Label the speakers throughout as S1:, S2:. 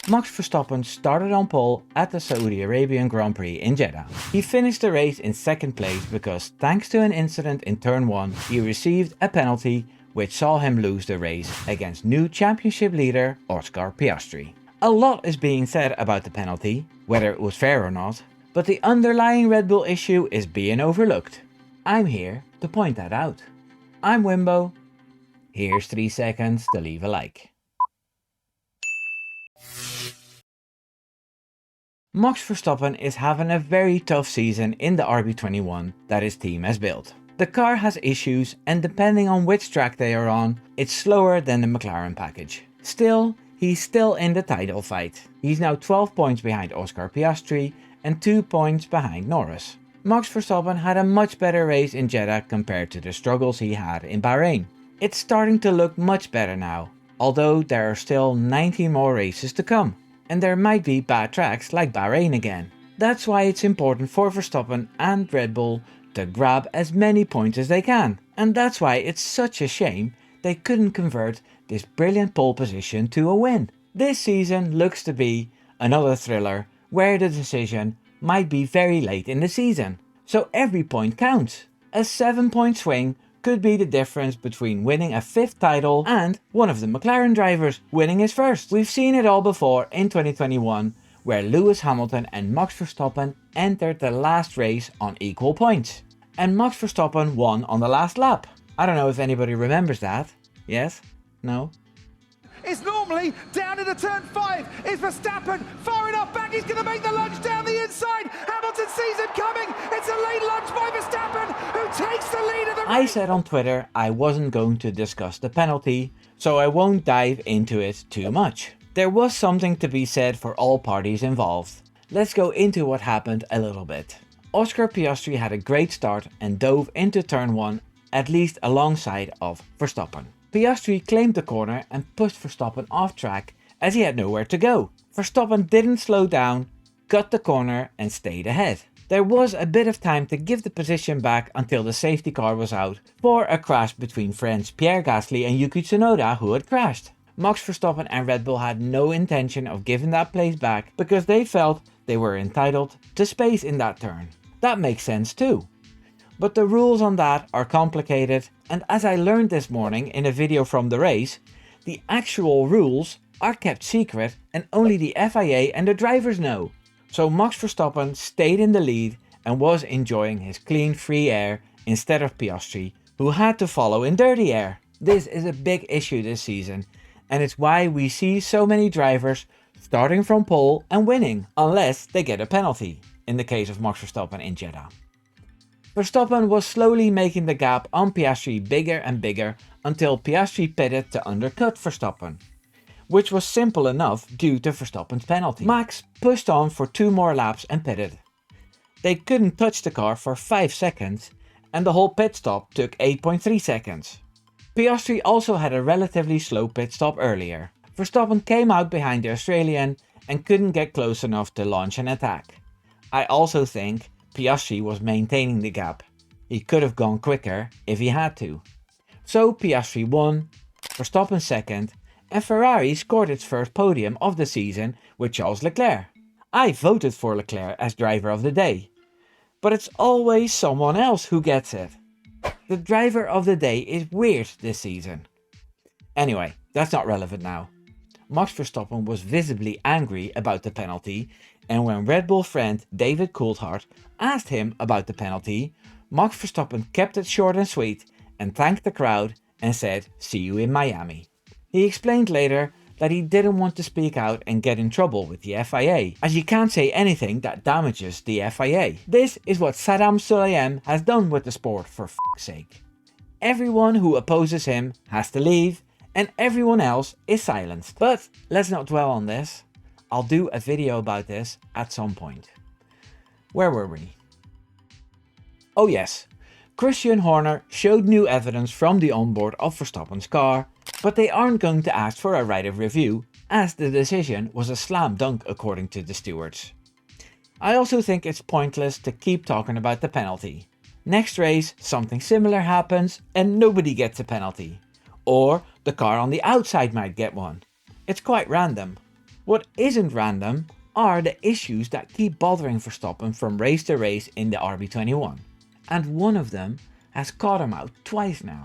S1: Max Verstappen started on pole at the Saudi Arabian Grand Prix in Jeddah. He finished the race in second place because thanks to an incident in turn 1, he received a penalty which saw him lose the race against new championship leader Oscar Piastri. A lot is being said about the penalty, whether it was fair or not, but the underlying Red Bull issue is being overlooked. I'm here to point that out. I'm Wimbo. Here's 3 seconds to leave a like. Max Verstappen is having a very tough season in the RB21 that his team has built. The car has issues, and depending on which track they are on, it's slower than the McLaren package. Still, he's still in the title fight. He's now 12 points behind Oscar Piastri and 2 points behind Norris. Max Verstappen had a much better race in Jeddah compared to the struggles he had in Bahrain. It's starting to look much better now, although there are still 19 more races to come. And there might be bad tracks like Bahrain again. That's why it's important for Verstappen and Red Bull to grab as many points as they can. And that's why it's such a shame they couldn't convert this brilliant pole position to a win. This season looks to be another thriller where the decision might be very late in the season. So every point counts. A 7-point swing could be the difference between winning a 5th title and one of the McLaren drivers winning his first. We've seen it all before in 2021, where Lewis Hamilton and Max Verstappen entered the last race on equal points. And Max Verstappen won on the last lap. I don't know if anybody remembers that. Yes? No?
S2: Is normally down into turn 5. Is Verstappen far enough back? He's going to make the lunge down the inside. Hamilton sees it coming. It's a late lunge by Verstappen, who takes the lead of the race.
S1: I said on Twitter I wasn't going to discuss the penalty, so I won't dive into it too much. There was something to be said for all parties involved. Let's go into what happened a little bit. Oscar Piastri had a great start and dove into turn 1, at least alongside of Verstappen. Piastri claimed the corner and pushed Verstappen off track as he had nowhere to go. Verstappen didn't slow down, cut the corner and stayed ahead. There was a bit of time to give the position back until the safety car was out for a crash between friends Pierre Gasly and Yuki Tsunoda, who had crashed. Max Verstappen and Red Bull had no intention of giving that place back because they felt they were entitled to space in that turn. That makes sense too. But the rules on that are complicated, and as I learned this morning in a video from the race, the actual rules are kept secret and only the FIA and the drivers know. So Max Verstappen stayed in the lead and was enjoying his clean free air instead of Piastri, who had to follow in dirty air. This is a big issue this season, and it's why we see so many drivers starting from pole and winning, unless they get a penalty, in the case of Max Verstappen in Jeddah. Verstappen was slowly making the gap on Piastri bigger and bigger until Piastri pitted to undercut Verstappen, which was simple enough due to Verstappen's penalty. Max pushed on for 2 more laps and pitted. They couldn't touch the car for 5 seconds and the whole pit stop took 8.3 seconds. Piastri also had a relatively slow pit stop earlier. Verstappen came out behind the Australian and couldn't get close enough to launch an attack. I also think Piastri was maintaining the gap. He could have gone quicker if he had to. So Piastri won, Verstappen second, and Ferrari scored its first podium of the season with Charles Leclerc. I voted for Leclerc as driver of the day, but it's always someone else who gets it. The driver of the day is weird this season. Anyway, that's not relevant now. Max Verstappen was visibly angry about the penalty, and when Red Bull friend David Coulthard asked him about the penalty, Max Verstappen kept it short and sweet and thanked the crowd and said, "See you in Miami." He explained later that he didn't want to speak out and get in trouble with the FIA, as you can't say anything that damages the FIA. This is what Saddam Sulayem has done with the sport, for f***'s sake. Everyone who opposes him has to leave, and everyone else is silenced. But let's not dwell on this. I'll do a video about this at some point. Where were we? Oh yes, Christian Horner showed new evidence from the onboard of Verstappen's car, but they aren't going to ask for a right of review, as the decision was a slam dunk according to the stewards. I also think it's pointless to keep talking about the penalty. Next race something similar happens and nobody gets a penalty. Or the car on the outside might get one. It's quite random. What isn't random are the issues that keep bothering Verstappen from race to race in the RB21. And one of them has caught him out twice now.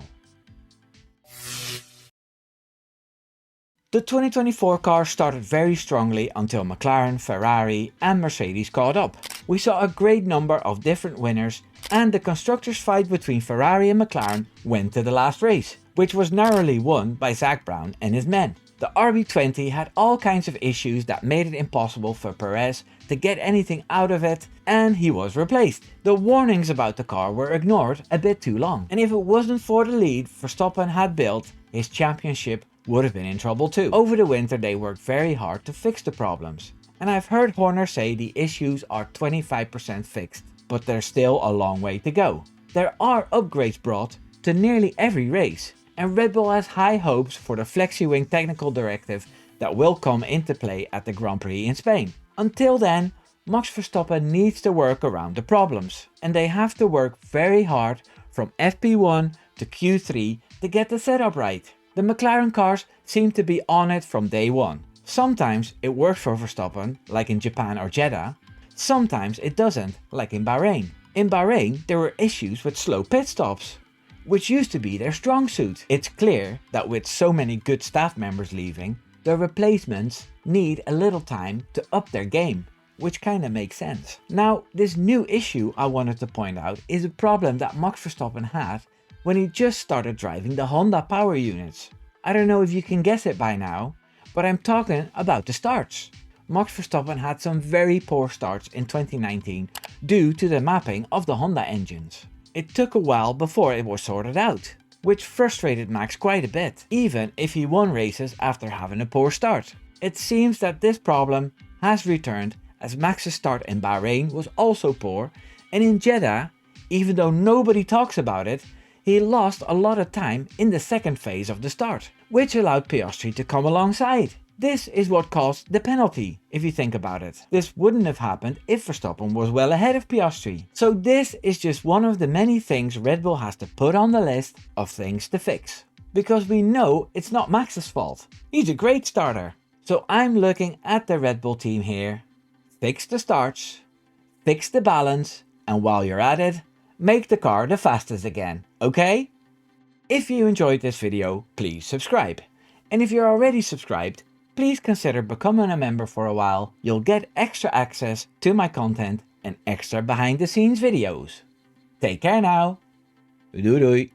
S1: The 2024 car started very strongly until McLaren, Ferrari and Mercedes caught up. We saw a great number of different winners, and the constructors' fight between Ferrari and McLaren went to the last race, which was narrowly won by Zak Brown and his men. The RB20 had all kinds of issues that made it impossible for Perez to get anything out of it, and he was replaced. The warnings about the car were ignored a bit too long, and if it wasn't for the lead Verstappen had built, his championship would have been in trouble too. Over the winter they worked very hard to fix the problems, and I've heard Horner say the issues are 25% fixed, but there's still a long way to go. There are upgrades brought to nearly every race, and Red Bull has high hopes for the FlexiWing technical directive that will come into play at the Grand Prix in Spain. Until then, Max Verstappen needs to work around the problems, and they have to work very hard from FP1 to Q3 to get the setup right. The McLaren cars seem to be on it from day one. Sometimes it works for Verstappen, like in Japan or Jeddah. Sometimes it doesn't, like in Bahrain. In Bahrain there were issues with slow pit stops, which used to be their strong suit. It's clear that with so many good staff members leaving, the replacements need a little time to up their game, which kinda makes sense. Now, this new issue I wanted to point out is a problem that Max Verstappen had when he just started driving the Honda power units. I don't know if you can guess it by now, but I'm talking about the starts. Max Verstappen had some very poor starts in 2019 due to the mapping of the Honda engines. It took a while before it was sorted out, which frustrated Max quite a bit, even if he won races after having a poor start. It seems that this problem has returned as Max's start in Bahrain was also poor, and in Jeddah, even though nobody talks about it, he lost a lot of time in the second phase of the start, which allowed Piastri to come alongside. This is what caused the penalty, if you think about it. This wouldn't have happened if Verstappen was well ahead of Piastri. So this is just one of the many things Red Bull has to put on the list of things to fix. Because we know it's not Max's fault. He's a great starter. So I'm looking at the Red Bull team here. Fix the starts, fix the balance, and while you're at it, make the car the fastest again, okay? If you enjoyed this video, please subscribe. And if you're already subscribed, please consider becoming a member for a while. You'll get extra access to my content and extra behind the scenes videos. Take care now. Doei doei.